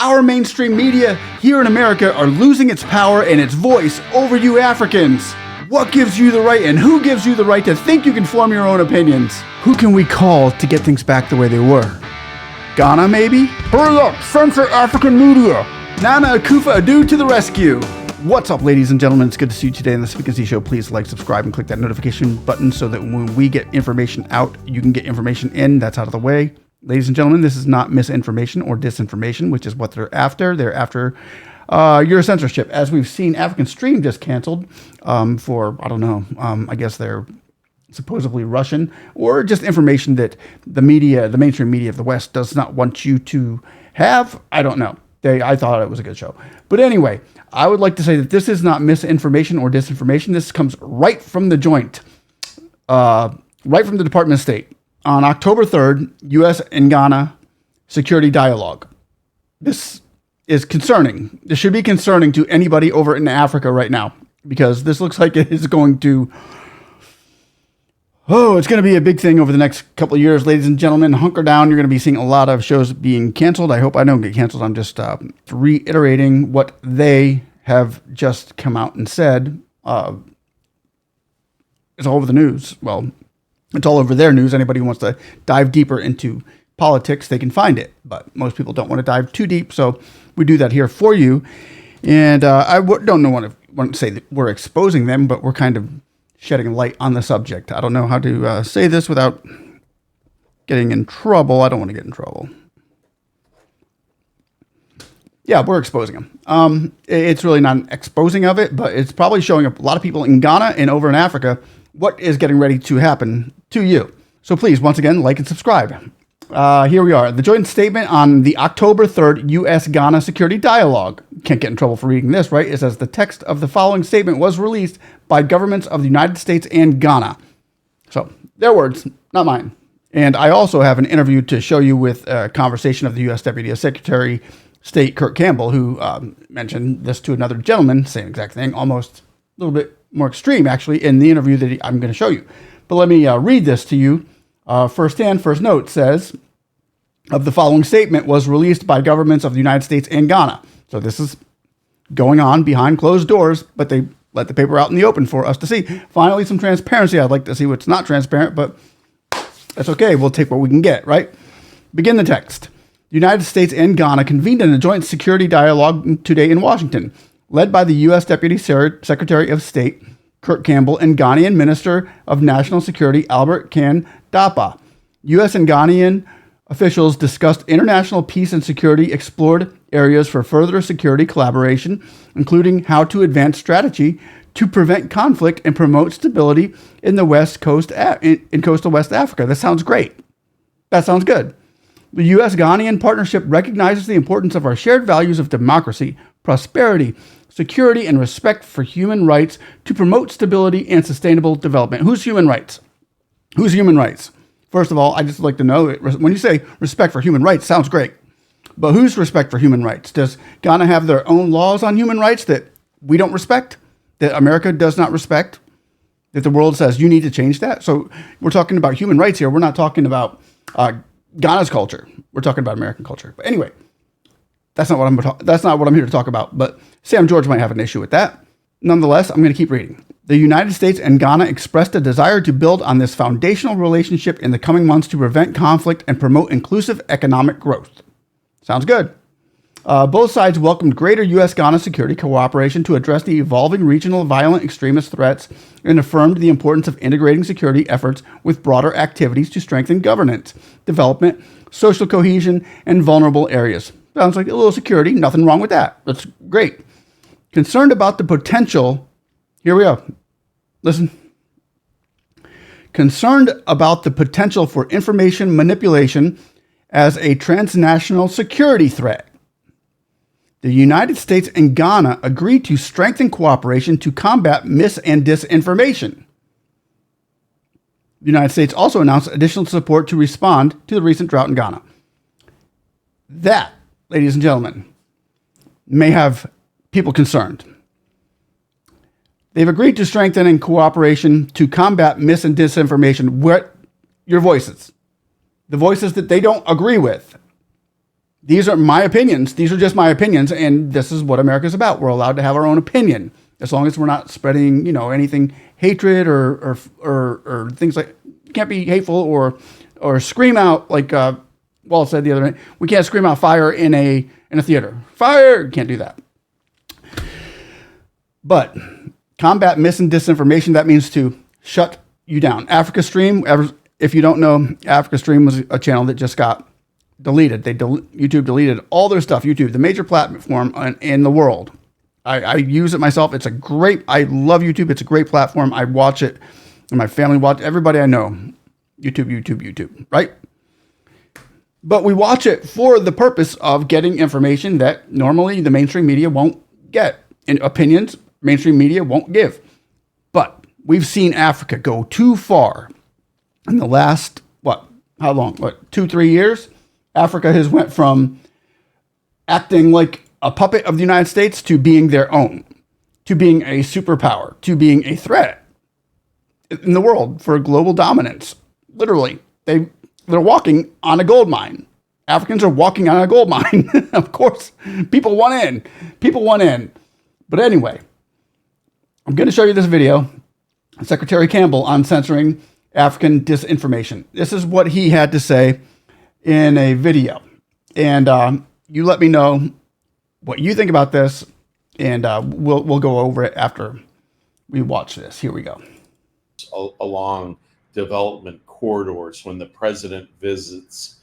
our mainstream media here in America are losing its power and its voice over you Africans. What gives you the right and who gives you the right to think you can form your own opinions? Who can we call to get things back the way they were? Ghana, maybe? Hurry up, censor African media! Nana Akufo-Addo to the rescue! What's up, ladies and gentlemen? It's good to see you today on the Speak and See Show. Please like, subscribe, and click that notification button so that when we get information out, you can get information in. That's out of the way. Ladies and gentlemen, this is not misinformation or disinformation, which is what they're after. They're after your censorship. As we've seen, African Stream just canceled for, I don't know, I guess they're supposedly Russian, or just information that the media, the mainstream media of the West does not want you to have. I don't know. I thought it was a good show. But anyway, I would like to say that this is not misinformation or disinformation. This comes right from the joint, right from the Department of State. On October 3rd, U.S. and Ghana security dialogue. This is concerning. This should be concerning to anybody over in Africa right now, because this looks like it is going to, it's going to be a big thing over the next couple of years. Ladies and gentlemen, hunker down. You're going to be seeing a lot of shows being canceled. I hope I don't get canceled. I'm just reiterating what they have just come out and said. It's all over the news. Well, it's all over their news. Anybody who wants to dive deeper into politics, they can find it. But most people don't want to dive too deep, so we do that here for you. And I don't want to say that we're exposing them, but we're kind of shedding light on the subject. I don't know how to say this without getting in trouble. I don't want to get in trouble. Yeah, we're exposing them. It's really not an exposing of it, but it's probably showing a lot of people in Ghana and over in Africa what is getting ready to happen to you. So please, once again, like and subscribe. Here we are. The joint statement on the October 3rd U.S.-Ghana security dialogue. Can't get in trouble for reading this, right? It says the text of the following statement was released by governments of the United States and Ghana. So, their words, not mine. And I also have an interview to show you with a conversation of the U.S. Deputy Secretary of State Kurt Campbell, who mentioned this to another gentleman, same exact thing, almost a little bit more extreme, actually, in the interview that I'm going to show you. But let me read this to you. Firsthand, first note says, of the following statement was released by governments of the United States and Ghana. So this is going on behind closed doors, but they let the paper out in the open for us to see. Finally, some transparency. I'd like to see what's not transparent, but that's okay. We'll take what we can get, right? Begin the text. The United States and Ghana convened in a joint security dialogue today in Washington, led by the U.S. Deputy Secretary of State, Kurt Campbell, and Ghanaian Minister of National Security, Albert Kan Dapa. U.S. and Ghanaian officials discussed international peace and security, explored areas for further security collaboration, including how to advance strategy to prevent conflict and promote stability in the West Coast in coastal West Africa. That sounds great. That sounds good. The U.S.-Ghanaian partnership recognizes the importance of our shared values of democracy, prosperity, security, and respect for human rights to promote stability and sustainable development. Whose human rights? Whose human rights? First of all, I just like to know, when you say respect for human rights, sounds great. But whose respect for human rights? Does Ghana have their own laws on human rights that we don't respect? That America does not respect? That the world says you need to change that? So we're talking about human rights here. We're not talking about Ghana's culture. We're talking about American culture. But anyway, that's not what I'm here to talk about. But Sam George might have an issue with that. Nonetheless, I'm going to keep reading. The United States and Ghana expressed a desire to build on this foundational relationship in the coming months to prevent conflict and promote inclusive economic growth. Sounds good. Both sides welcomed greater U.S.-Ghana security cooperation to address the evolving regional violent extremist threats and affirmed the importance of integrating security efforts with broader activities to strengthen governance, development, social cohesion, and vulnerable areas. Sounds like a little security. Nothing wrong with that. That's great. Concerned about the potential, here we are. Listen. Concerned about the potential for information manipulation as a transnational security threat. The United States and Ghana agreed to strengthen cooperation to combat mis- and disinformation. The United States also announced additional support to respond to the recent drought in Ghana. That, ladies and gentlemen, may have people concerned. They've agreed to strengthening cooperation to combat mis- and disinformation. What your voices, the voices that they don't agree with, these are my opinions. These are just my opinions, and this is what America's about. We're allowed to have our own opinion, as long as we're not spreading, anything hatred or things like. You can't be hateful or scream out like Walt said the other night. We can't scream out fire in a theater. Fire! You can't do that. But combat mis and disinformation. That means to shut you down. Africa Stream. If you don't know, Africa Stream was a channel that just got deleted. YouTube deleted all their stuff. YouTube, the major platform in the world. I use it myself. I love YouTube. It's a great platform. I watch it, and my family watch. Everybody I know, YouTube, right? But we watch it for the purpose of getting information that normally the mainstream media won't get, and opinions mainstream media won't give. But we've seen Africa go too far in the last, how long? 2-3 years? Africa has went from acting like a puppet of the United States to being their own, to being a superpower, to being a threat in the world for global dominance. Literally, they're walking on a gold mine. Africans are walking on a gold mine. Of course, people want in. But anyway, I'm going to show you this video, Secretary Campbell, on censoring African disinformation. This is what he had to say in a video. And you let me know what you think about this, and we'll go over it after we watch this. Here we go. Along development corridors, when the president visits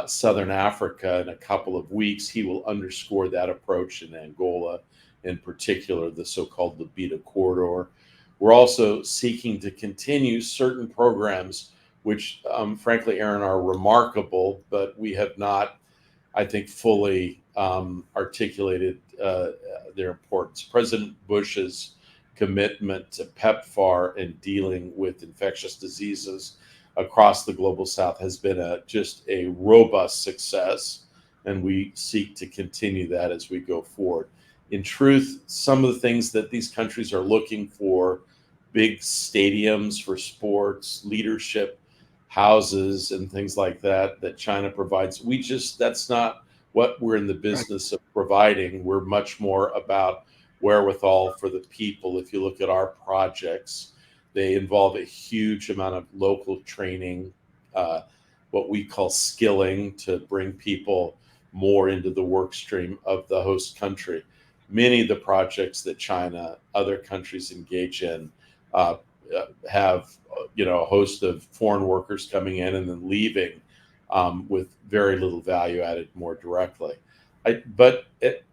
Southern Africa in a couple of weeks, he will underscore that approach in Angola, in particular, the so-called Lobito corridor. We're also seeking to continue certain programs which, frankly, Aaron, are remarkable, but we have not, I think, fully articulated their importance. President Bush's commitment to PEPFAR and dealing with infectious diseases across the global south has been just a robust success, and we seek to continue that as we go forward. In truth, some of the things that these countries are looking for, big stadiums for sports, leadership houses, and things like that, that China provides, that's not what we're in the business of providing. We're much more about wherewithal for the people. If you look at our projects, they involve a huge amount of local training, what we call skilling, to bring people more into the work stream of the host country. Many of the projects that China, other countries engage in, have a host of foreign workers coming in and then leaving with very little value added more directly. But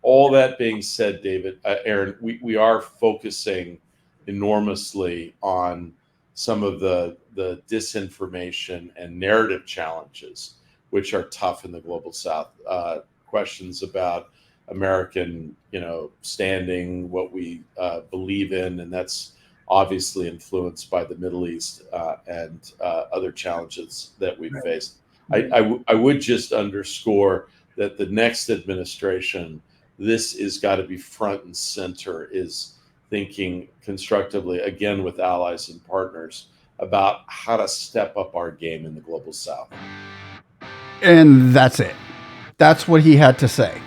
all that being said, David, Aaron, we are focusing enormously on some of the disinformation and narrative challenges, which are tough in the global south. Questions about American, standing, what we believe in, and that's obviously influenced by the Middle East and other challenges that we've faced. I would just underscore that the next administration, this is got to be front and center, is thinking constructively, again, with allies and partners, about how to step up our game in the global south. And that's it. That's what he had to say.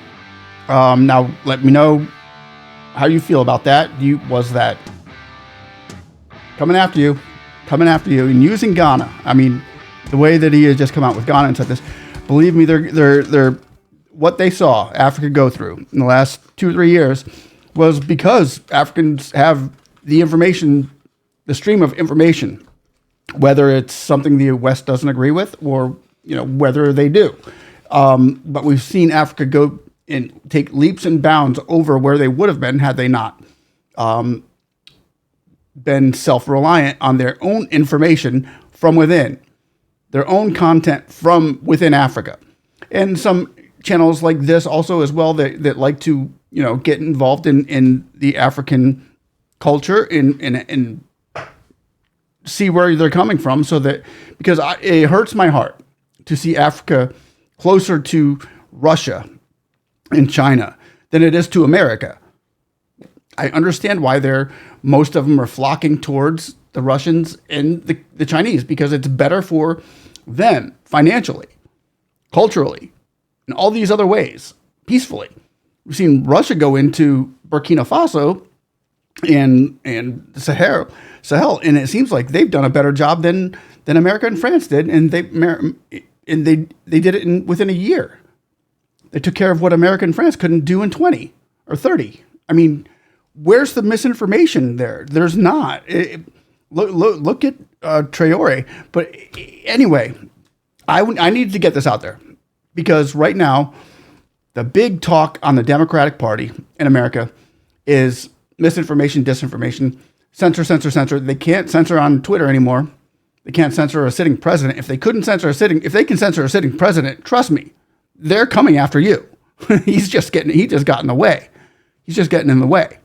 Now, let me know how you feel about that. Was that coming after you, and using Ghana? I mean, the way that he has just come out with Ghana and said this, believe me, they're what they saw Africa go through in the last 2 or 3 years was because Africans have the information, the stream of information, whether it's something the West doesn't agree with or whether they do. But we've seen Africa go and take leaps and bounds over where they would have been had they not been self-reliant on their own information from within, their own content from within Africa. And some channels like this also as well that like to, get involved in the African culture and see where they're coming from, so that, because it hurts my heart to see Africa closer to Russia and China than it is to America. I understand why most of them are flocking towards the Russians and the Chinese, because it's better for them financially, culturally, in all these other ways peacefully. We've seen Russia go into Burkina Faso and Sahel, and it seems like they've done a better job than America and France did, and they did it within a year. They took care of what America and France couldn't do in 20 or 30. I mean, where's the misinformation there? There's not. Look at Traore. But anyway, I need to get this out there because right now, the big talk on the Democratic Party in America is misinformation, disinformation, censor. They can't censor on Twitter anymore. They can't censor a sitting president. If they can censor a sitting president, trust me, they're coming after you. He just got in the way. He's just getting in the way.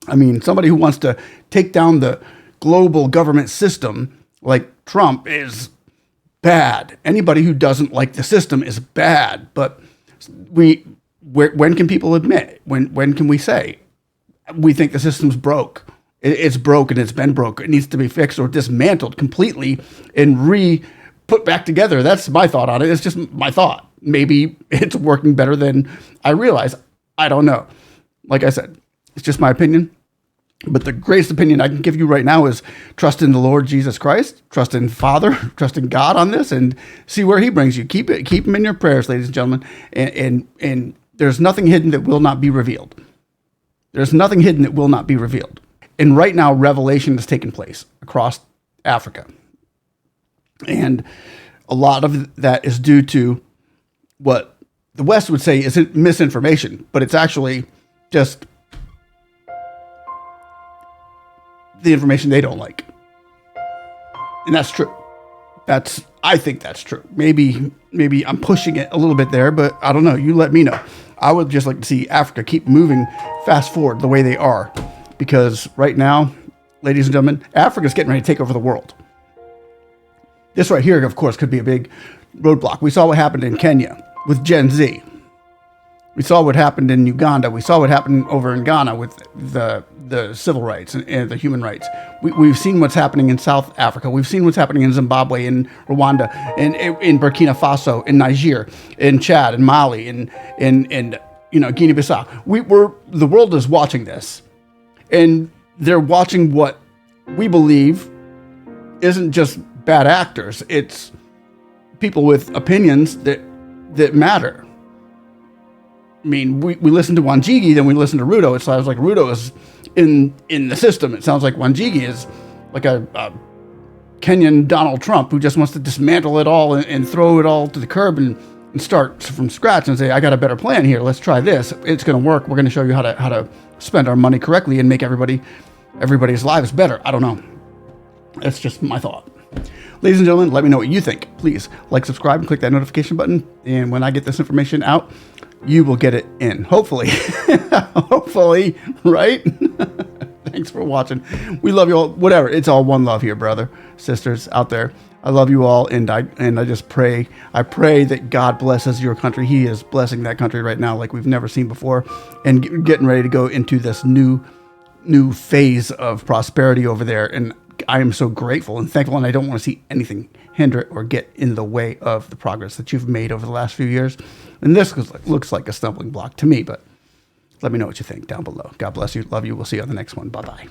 I mean, somebody who wants to take down the global government system like Trump is bad. Anybody who doesn't like the system is bad. But when can people admit? When can we say we think the system's broke? It's broke and it's been broke. It needs to be fixed or dismantled completely and put back together. That's my thought on it. It's just my thought. Maybe it's working better than I realize. I don't know. Like I said, it's just my opinion. But the greatest opinion I can give you right now is trust in the Lord Jesus Christ, trust in Father, trust in God on this, and see where He brings you. Keep Him in your prayers, ladies and gentlemen. And there's nothing hidden that will not be revealed. There's nothing hidden that will not be revealed. And right now, revelation is taking place across Africa. And a lot of that is due to what the West would say is misinformation, but it's actually just the information they don't like. And that's true. I think that's true. Maybe I'm pushing it a little bit there, but I don't know. You let me know. I would just like to see Africa keep moving fast forward the way they are. Because right now, ladies and gentlemen, Africa's getting ready to take over the world. This right here, of course, could be a big roadblock. We saw what happened in Kenya with Gen Z. We saw what happened in Uganda. We saw what happened over in Ghana with the civil rights and the human rights. We've seen what's happening in South Africa. We've seen what's happening in Zimbabwe, in Rwanda, in Burkina Faso, in Niger, in Chad, in Mali, in Guinea-Bissau. The world is watching this. And they're watching what we believe isn't just bad actors. It's people with opinions that matter. I mean, we listen to Wanjigi, then we listen to Ruto. It sounds like Ruto is in the system. It sounds like Wanjigi is like a Kenyan Donald Trump who just wants to dismantle it all and throw it all to the curb and start from scratch and say, I got a better plan here. Let's try this. It's going to work. We're going to show you how to spend our money correctly and make everybody's lives better. I don't know. That's just my thought. Ladies and gentlemen, let me know what you think. Please like, subscribe, and click that notification button. And when I get this information out, you will get it in. Hopefully. Hopefully, right? Thanks for watching. We love you all. Whatever. It's all one love here, brother, sisters out there. I love you all, and I just pray. I pray that God blesses your country. He is blessing that country right now like we've never seen before, and getting ready to go into this new phase of prosperity over there. And I am so grateful and thankful, and I don't want to see anything hinder or get in the way of the progress that you've made over the last few years. And this looks like a stumbling block to me, but let me know what you think down below. God bless you. Love you. We'll see you on the next one. Bye-bye.